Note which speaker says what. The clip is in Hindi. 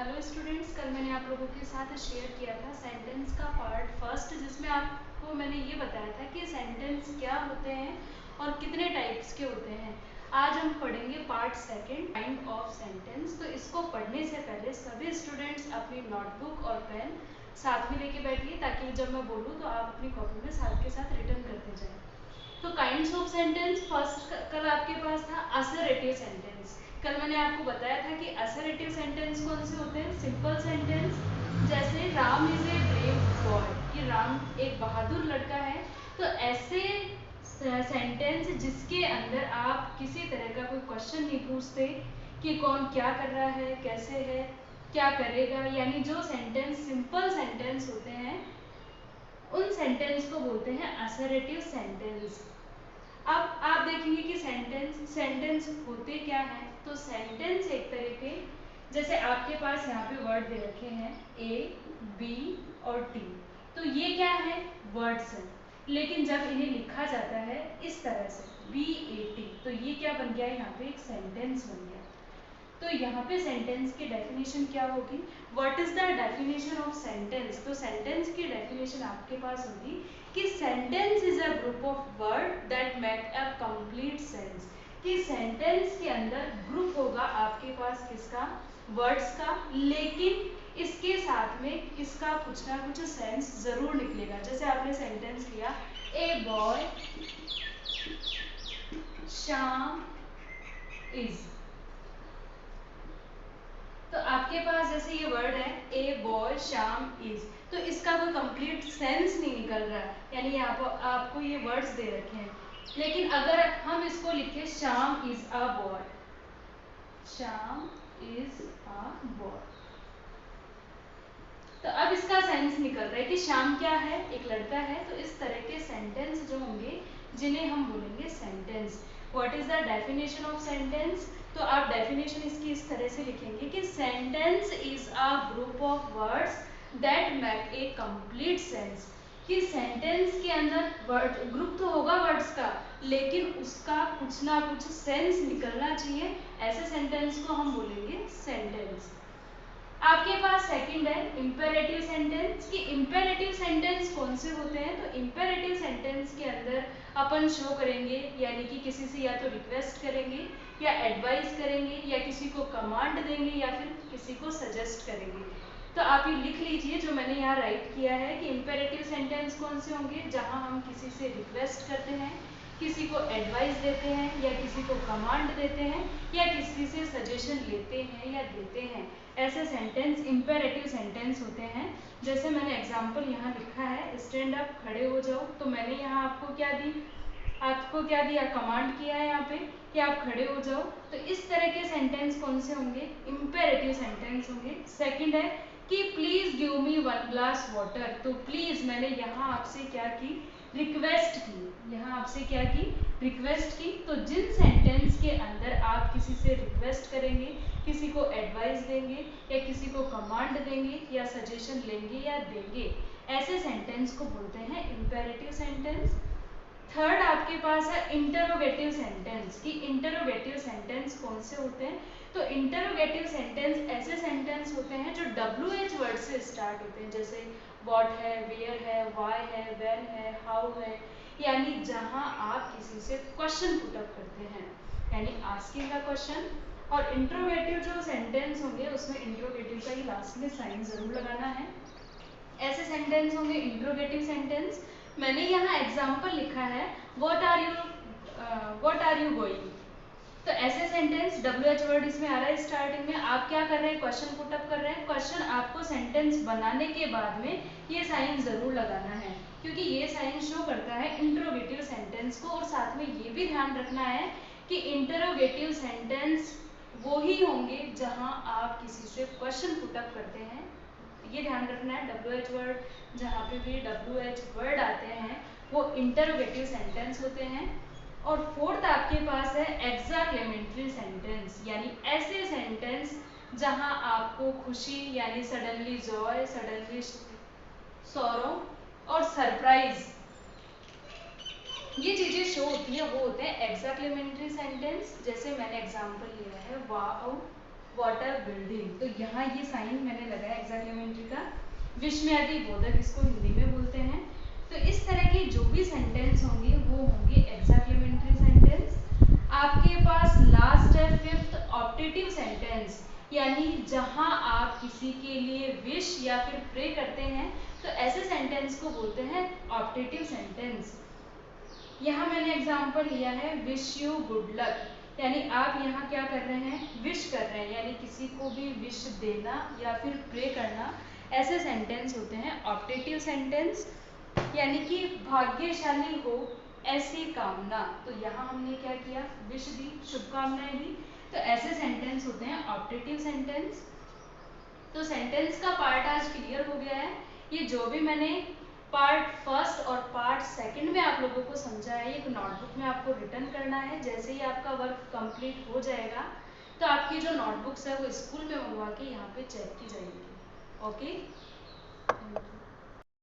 Speaker 1: हेलो स्टूडेंट्स, कल मैंने आप लोगों के साथ शेयर किया था सेंटेंस का पार्ट फर्स्ट, जिसमें आपको मैंने ये बताया था कि सेंटेंस क्या होते हैं और कितने टाइप्स के होते हैं। आज हम पढ़ेंगे part second, kind of sentence. तो इसको पढ़ने से पहले सभी स्टूडेंट्स अपनी नोटबुक और पेन साथ में लेके बैठिए, ताकि जब मैं बोलूँ तो आप अपनी कॉपी में साथ के साथ रिटर्न करते जाएं। तो काइंड्स ऑफ सेंटेंस फर्स्ट कल आपके पास था असर्टिव सेंटेंस। कल मैंने आपको बताया था कि असर्टिव सेंटेंस कौन से होते हैं। सिंपल सेंटेंस, जैसे Ram is a brave boy, कि राम एक बहादुर लड़का है। तो ऐसे सेंटेंस जिसके अंदर आप किसी तरह का कोई क्वेश्चन नहीं पूछते कि कौन क्या कर रहा है, कैसे है, क्या करेगा, यानी जो सेंटेंस सिंपल सेंटेंस होते हैं उन सेंटेंस को बोलते हैं असर्टिव सेंटेंस। अब आप देखेंगे कि सेंटेंस होते क्या है। तो सेंटेंस एक तरह के, जैसे आपके पास यहाँ पे वर्ड दे रखे हैं ए, बी और टी। तो ये क्या है, वर्ड्स हैं, लेकिन जब इन्हें लिखा जाता है इस तरह से BAT, तो ये क्या बन गया, यहाँ पे एक सेंटेंस बन गया। तो यहाँ पे सेंटेंस की डेफिनेशन क्या होगी, what is the definition of sentence. तो सेंटेंस की डेफिनेशन आपके पास होगी कि sentence is a group of word that make a complete sense. कि सेंटेंस के अंदर ग्रुप होगा आपके पास किसका, वर्ड्स का, लेकिन इसके साथ में किसका कुछ ना कुछ सेंस जरूर निकलेगा। जैसे आपने सेंटेंस लिया, ए बॉय शाम इज, तो आपके पास जैसे ये वर्ड है ए बॉय शाम इज, तो इसका कोई कंप्लीट सेंस नहीं निकल रहा है, यानी आपको ये वर्ड्स दे रखे हैं। लेकिन अगर हम इसको लिखे शाम इज अ बॉय, शाम इज अ बॉय, तो अब इसका सेंस निकल रहा है कि शाम क्या है, एक लड़का है। तो इस तरह के सेंटेंस जो होंगे जिन्हें हम बोलेंगे sentence. What is the definition of sentence, तो आप डेफिनेशन इसकी इस तरह से लिखेंगे कि sentence is a group of words that make a complete sense. कि सेंटेंस के अंदर वर्ड ग्रुप तो होगा वर्ड्स का, लेकिन उसका कुछ ना कुछ सेंस निकलना चाहिए। ऐसे सेंटेंस को हम बोलेंगे सेंटेंस। आपके पास सेकंड है इंपेरेटिव सेंटेंस। कि इंपेरेटिव सेंटेंस कौन से होते हैं। तो इंपेरेटिव सेंटेंस के अंदर अपन शो करेंगे, यानी कि किसी से या तो रिक्वेस्ट करेंगे या एडवाइस करेंगे या किसी को कमांड देंगे या फिर किसी को सजेस्ट करेंगे। तो आप ये लिख लीजिए जो मैंने यहाँ राइट किया है कि इंपेरेटिव सेंटेंस कौन से होंगे, जहाँ हम किसी से रिक्वेस्ट करते हैं, किसी को एडवाइस देते हैं या किसी को कमांड देते हैं या किसी से सजेशन लेते हैं या देते हैं। ऐसे सेंटेंस इंपेरेटिव सेंटेंस होते हैं। जैसे मैंने एग्जांपल यहाँ लिखा है, स्टैंड अप, खड़े हो जाओ। तो मैंने यहाँ आपको क्या दिया, कमांड किया है यहाँ पे कि आप खड़े हो जाओ। तो इस तरह के सेंटेंस कौन से होंगे, इंपेरेटिव सेंटेंस होंगे। सेकंड है कि please give me 1 glass water. तो प्लीज मैंने यहाँ आपसे क्या की, रिक्वेस्ट की, यहाँ आपसे क्या की, रिक्वेस्ट की। तो जिन सेंटेंस के अंदर आप किसी से रिक्वेस्ट करेंगे, किसी को एडवाइस देंगे या किसी को कमांड देंगे या सजेशन लेंगे या देंगे, ऐसे सेंटेंस को बोलते हैं इंपेरेटिव सेंटेंस। थर्ड आपके पास है इंटरोगेटिव सेंटेंस। कि इंटरोगेटिव सेंटेंस कौन से होते हैं। तो इंटरोगेटिव सेंटेंस ऐसे सेंटेंस होते हैं जो WH वर्ड से स्टार्ट होते हैं, जैसे व्हाट है, वेयर है, व्हाई है, व्हेन है, हाउ है, यानी जहां आप किसी से क्वेश्चन पुट अप करते हैं, यानी आस्किंग अ क्वेश्चन। और इंट्रोगेटिव जो सेंटेंस होंगे उसमें इंट्रोगेटिव का ही लास्ट में साइन जरूर लगाना है। ऐसे सेंटेंस होंगे इंट्रोगेटिव सेंटेंस। मैंने यहाँ एग्जाम्पल लिखा है, व्हाट आर यू गोइंग। तो ऐसे सेंटेंस WH वर्ड इसमें आ रहा है स्टार्टिंग में। आप क्या कर रहे हैं, क्वेश्चन पुट अप कर रहे हैं। क्वेश्चन आपको सेंटेंस बनाने के बाद में ये साइन जरूर लगाना है, क्योंकि ये साइन शो करता है इंट्रोगेटिव सेंटेंस को। और साथ में ये भी ध्यान रखना है कि इंट्रोगेटिव सेंटेंस वो ही होंगे जहां आप किसी से क्वेश्चन पुट अप करते हैं। ये ध्यान रखना है, WH वर्ड जहाँ पे भी WH वर्ड आते हैं वो इंटरोगेटिव सेंटेंस होते हैं। और फोर्थ आपके पास है एक्साक्लेमेटरी सेंटेंस, यानी ऐसे सेंटेंस जहां आपको खुशी यानी सडनली जॉय, सडनली सॉरो और सरप्राइज, ये चीजें शो होती है, वो होते हैं एक्साक्लेमेटरी सेंटेंस। जैसे मैंने एग्जांपल लिया है, वाओ, वाटर बिल्डिंग। तो यहाँ ये साइन मैंने लगाया एक्साक्लेमेंट्री का। विस्मयादि बोधक इसको हिंदी में बोलते हैं। तो इस तरह के जो भी सेंटेंस होंगे वो होंगे एक्साक्लेमेंट्री सेंटेंस। आपके पास लास्ट है फिफ्थ ऑप्टेटिव सेंटेंस, यानी जहां आप किसी के लिए विश या फिर प्रे करते हैं तो ऐसे सेंटेंस को बोलते हैं ऑप्टेटिव सेंटेंस। यहाँ मैंने एग्जांपल लिया है विश यू गुड लक, यानी आप यहाँ क्या कर रहे हैं, विश कर रहे हैं, यानी किसी को भी विश देना या फिर प्रे करना, ऐसे सेंटेंस होते हैं ऑप्टेटिव सेंटेंस। यानी कि भाग्यशाली हो ऐसी कामना, तो यहाँ हमने क्या किया, विश दी, शुभकामनाएं दी, तो ऐसे सेंटेंस होते हैं ऑप्टेटिव सेंटेंस। तो सेंटेंस का पार्ट आज क्लियर हो गया है। ये जो भी मैंने पार्ट फर्स्ट और पार्ट सेकंड में आप लोगों को समझा है, एक नोटबुक में आपको रिटर्न करना है। जैसे ही आपका वर्क कंप्लीट हो जाएगा तो आपकी जो नोटबुक्स है वो स्कूल में मंगवा के यहाँ पे चेक की जाएगी। ओके।